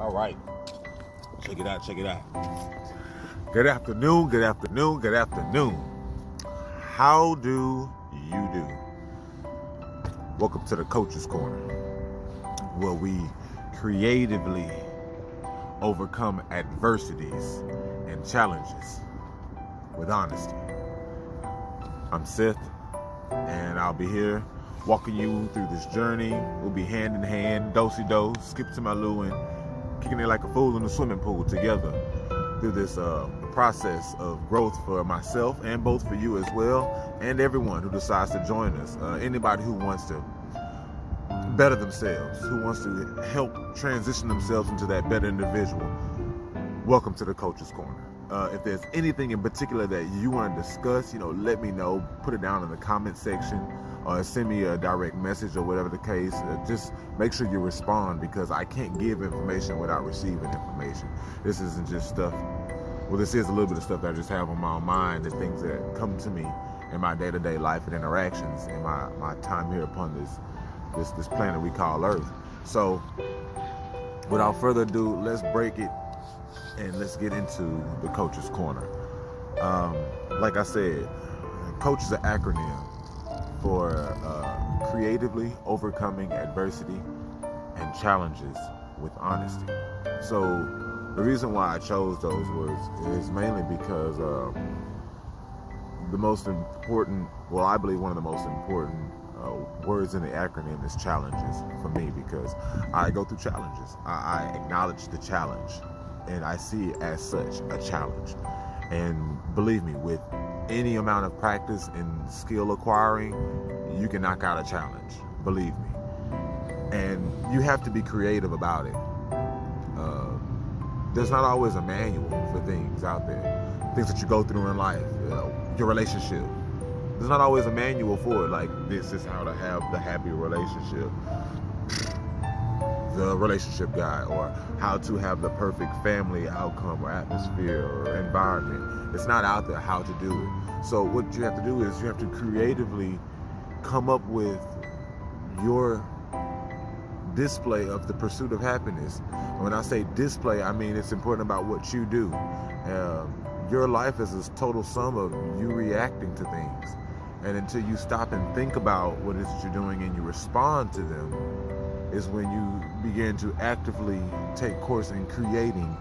All right. Check it out. Good afternoon. How do you do? Welcome to the Coach's Corner, where we creatively overcome adversities and challenges with honesty. I'm Seth, and I'll be here walking you through this journey. We'll be hand in hand, do-si-do, skip to my loo, and kicking it like a fool in the swimming pool together through this process of growth for myself and both for you as well, and everyone who decides to join us. Anybody who wants to better themselves, who wants to help transition themselves into that better individual. Welcome to the Coach's Corner. If there's anything in particular that you want to discuss, let me know. Put it down in the comment section, or send me a direct message, or whatever the case. Just make sure you respond, because I can't give information without receiving information. This isn't just stuff. Well, this is a little bit of stuff that I just have on my mind, and things that come to me in my day-to-day life and interactions in my time here upon this planet we call Earth. So, without further ado, let's break it and let's get into the Coach's Corner. Like I said, COACH is an acronym for creatively overcoming adversity and challenges with honesty. So the reason why I chose those words is mainly because the most important, well, I believe one of the most important words in the acronym is challenges for me, because I go through challenges. I acknowledge the challenge, and I see it as such, a challenge. And believe me, with any amount of practice and skill acquiring, you can knock out a challenge, believe me. And you have to be creative about it. There's not always a manual for things out there. Things that you go through in life, your relationship. There's not always a manual for it, like this is how to have the happy relationship, the relationship guide, or how to have the perfect family outcome or atmosphere or environment. It's not out there how to do it. So what you have to do is you have to creatively come up with your display of the pursuit of happiness. When I say display, I mean it's important about what you do. Your life is a total sum of you reacting to things. And until you stop and think about what it is that you're doing and you respond to them, is when you begin to actively take course in creating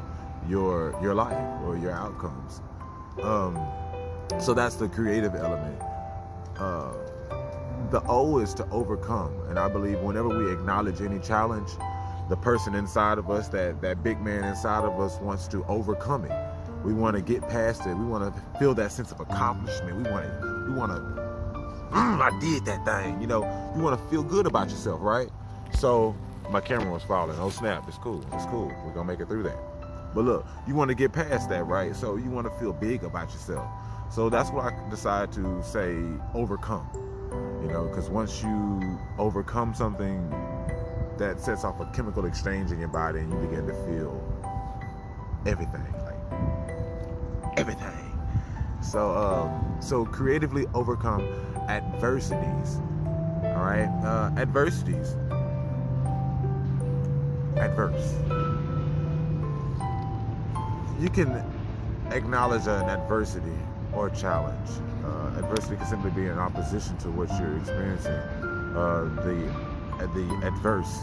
your life or your outcomes. So that's the creative element. The O is to overcome. And I believe whenever we acknowledge any challenge, the person inside of us, that big man inside of us, wants to overcome it. We want to get past it. We want to feel that sense of accomplishment. We want to, I did that thing. You want to feel good about yourself, right? So my camera was falling. Oh snap, it's cool. We're gonna make it through that. But look, you want to get past that, right? So you want to feel big about yourself. So that's why I decided to say overcome. Because once you overcome something, that sets off a chemical exchange in your body, and you begin to feel everything, like everything. So creatively overcome adversities. All right, adversities. Adverse. You can acknowledge an adversity or challenge. Adversity can simply be in opposition to what you're experiencing. The adverse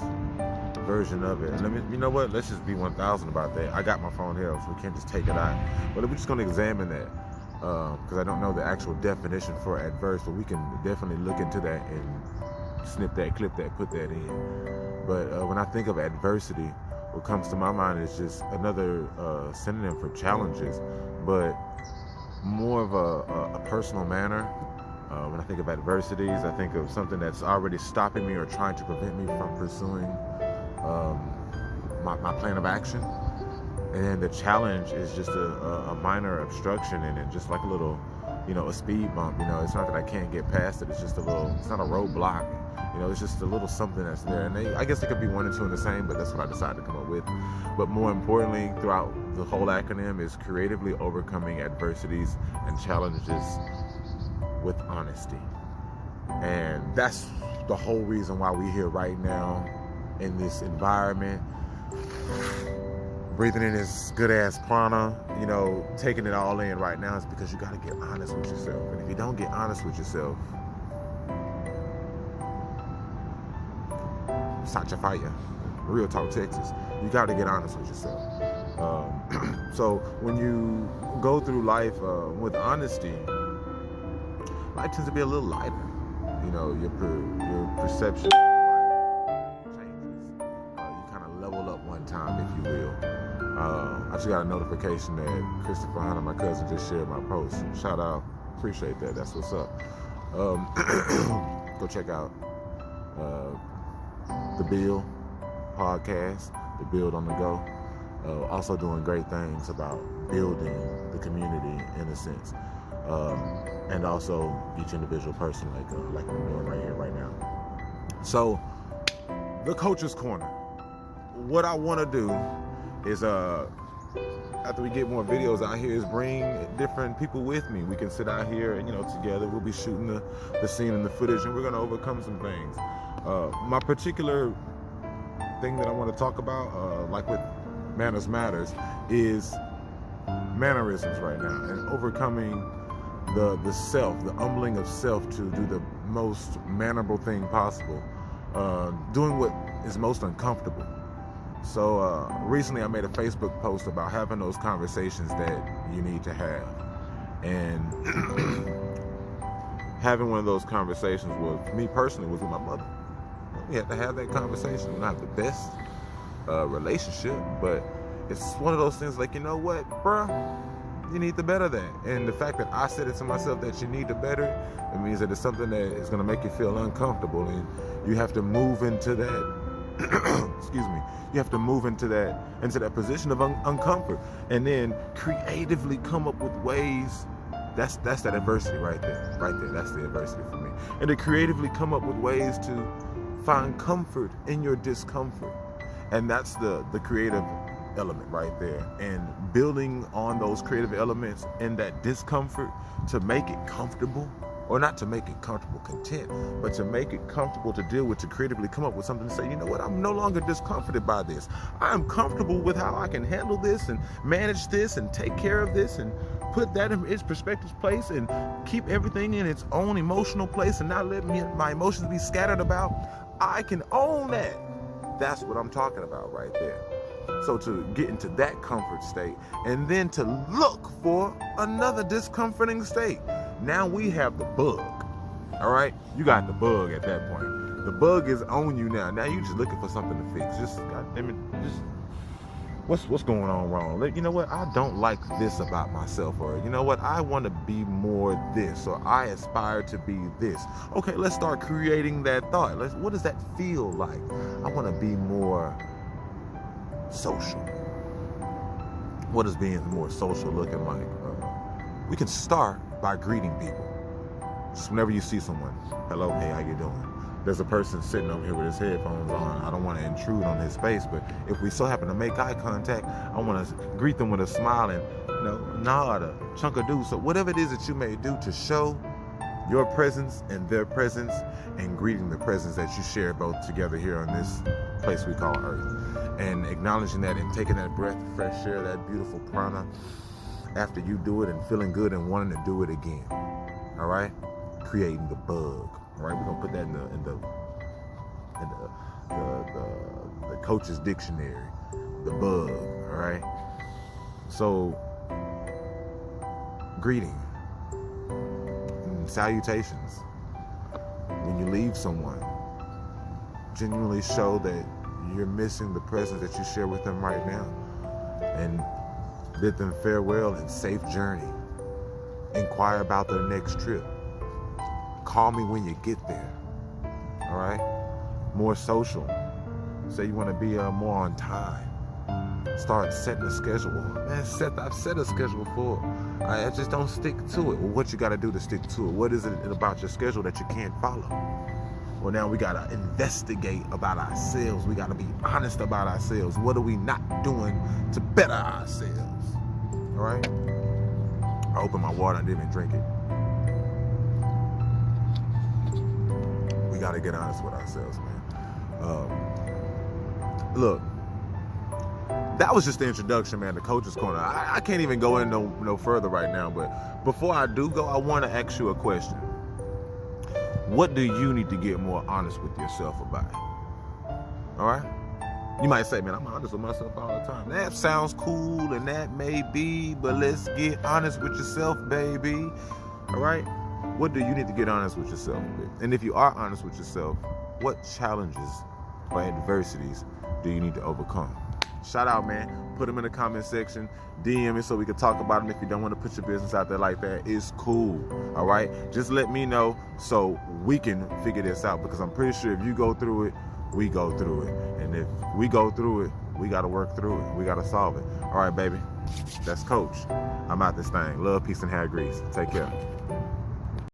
version of it. And you know what? Let's just be 1,000 about that. I got my phone here, so we can't just take it out. But we're just going to examine that, because I don't know the actual definition for adverse, but we can definitely look into that and snip that, clip that, put that in. But when I think of adversity, what comes to my mind is just another synonym for challenges, but more of a personal manner. When I think of adversities, I think of something that's already stopping me or trying to prevent me from pursuing my plan of action. And the challenge is just a minor obstruction in it, just like a little, a speed bump. It's not that I can't get past it. It's just it's not a roadblock. It's just a little something that's there. And I guess it could be one and two in the same, but that's what I decided to come up with. But more importantly, throughout the whole acronym is creatively overcoming adversities and challenges with honesty. And that's the whole reason why we're here right now in this environment. breathing in this good ass prana, you know, taking it all in right now, is because you got to get honest with yourself. And if you don't get honest with yourself, it's not your fire. Real talk, Texas. You got to get honest with yourself. So when you go through life with honesty, life tends to be a little lighter. You know, your perception of life changes. You kind of level up one time, if you will. I just got a notification that Christopher Hunter, my cousin, just shared my post. Shout out, appreciate that. That's what's up. Go check out the Build podcast, the Build on the Go. Also doing great things about building the community in a sense. And also each individual person, like I'm doing right here, right now. So, the Coach's Corner. What I want to do is, after we get more videos out here, is bring different people with me. We can sit out here and, you know, together. We'll be shooting the scene and the footage, and we're going to overcome some things. My particular thing that I want to talk about, like with Manners Matters, is mannerisms right now, and overcoming the self, the humbling of self to do the most mannerable thing possible, doing what is most uncomfortable. So recently I made a Facebook post about having those conversations that you need to have, and having one of those conversations was, for me personally, was with my mother. We had to have that conversation. We're not the best relationship, but it's one of those things like, you know what, bruh, you need to better that. And the fact that I said it to myself that you need to better, it means that it's something that is going to make you feel uncomfortable, and you have to move into that excuse me, you have to move into that position of uncomfort, and then creatively come up with ways. That's that adversity right there. That's the adversity for me. And to creatively come up with ways to find comfort in your discomfort. And that's the creative element right there. And building on those creative elements in that discomfort to make it comfortable, or not to make it comfortable, content, but to make it comfortable to deal with, to creatively come up with something to say, you know what, I'm no longer discomforted by this. I'm comfortable with how I can handle this and manage this and take care of this and put that in its perspective place and keep everything in its own emotional place and not let my emotions be scattered about. I can own that. That's what I'm talking about right there. So to get into that comfort state, and then to look for another discomforting state. Now we have the bug. All right, you got the bug at that point. The bug is on you now. Now you just looking for something to fix. Just, goddamn it, just what's going on wrong? You know what? I don't like this about myself, or you know what? I want to be more this, or I aspire to be this. Okay, let's start creating that thought. What does that feel like? I want to be more social. What is being more social looking like? We can start by greeting people. Just whenever you see someone, hello, hey, how you doing? There's a person sitting over here with his headphones on. I don't want to intrude on his space, but if we so happen to make eye contact, I want to greet them with a smile and, you know, nod, a chunk of do. So whatever it is that you may do to show your presence and their presence, and greeting the presence that you share both together here on this place we call Earth, and acknowledging that and taking that breath of fresh air, that beautiful prana, after you do it and feeling good and wanting to do it again. All right, creating the bug. All right, we're gonna put that in the coach's dictionary, the bug. All right, so greeting and salutations. When you leave someone, genuinely show that you're missing the presence that you share with them right now, and bid them farewell and safe journey. Inquire about their next trip. Call me when you get there. All right? More social. Say you want to be more on time. Start setting a schedule. Man, I've set a schedule before. I just don't stick to it. Well, what you got to do to stick to it? What is it about your schedule that you can't follow? Well, now we got to investigate about ourselves. We got to be honest about ourselves. What are we not doing to better ourselves? All right? I opened my water and didn't even drink it. We got to get honest with ourselves, man. Look, that was just the introduction, man, to Coach's Corner. I can't even go in no further right now, but before I do go, I want to ask you a question. What do you need to get more honest with yourself about? All right? You might say, man, I'm honest with myself all the time. That sounds cool, and that may be, but let's get honest with yourself, baby. All right? What do you need to get honest with yourself with? And if you are honest with yourself, what challenges or adversities do you need to overcome? Shout out, man. Put them in the comment section. DM me so we can talk about them. If you don't want to put your business out there like that, it's cool. All right? Just let me know so we can figure this out, because I'm pretty sure if you go through it, we go through it. And if we go through it, we got to work through it. We got to solve it. All right, baby. That's Coach. I'm out this thing. Love, peace, and hair grease. Take care.